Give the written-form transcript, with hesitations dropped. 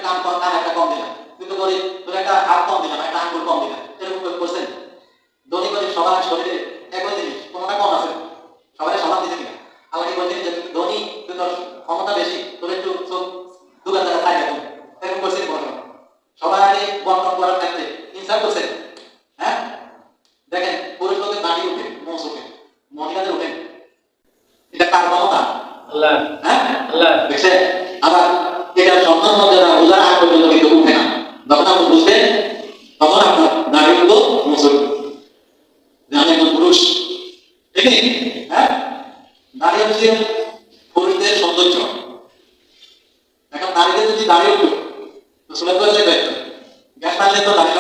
কান একটা কম দিলাম, কিন্তু গরিব তোর একটা হাত কম দিলাম, একটা আঙ্গুল কম দিলাম, এরকম করছেন? ধনী গরিব সবার শরীরে একই জিনিস, কোনোটা কম আছে? সবাই সমান দিচ্ছে কিনা? আল্লাহ কি বলছেন যে ধনী, তুই তোর ক্ষমতা বেশি, তোর একটু চোখ দুগান জায়গা থাকে, তুমি এরকম করছেন? সবাই বন্টন করার ক্ষেত্রে ইনসাফ করছেন? হ্যাঁ, দেখেন পুরুষ লোকের দাঁড়িয়ে উঠে, মোষ ওঠে, মহিলাদের ওঠেন। এটা কার ক্ষমতা? আল্লাহ। হ্যাঁ, আল্লাহ। দেখছেন? আবার এটা সম্মান মর্যাদা বোঝার আগ পর্যন্ত কিন্তু উঠে না। যখন আপনি বুঝবেন তখন আপনার দাঁড়িয়ে উঠবো, মোষ উঠবে, যে আমি একজন পুরুষ। ঠিক আছে? হ্যাঁ, দাঁড়িয়ে হচ্ছে পুরুষদের সৌন্দর্য। এখন নারীদের যদি দাঁড়িয়ে উঠতো তো সুলভ হয়ে যাবে, গ্যাস মারলে তো দাঁড়িয়ে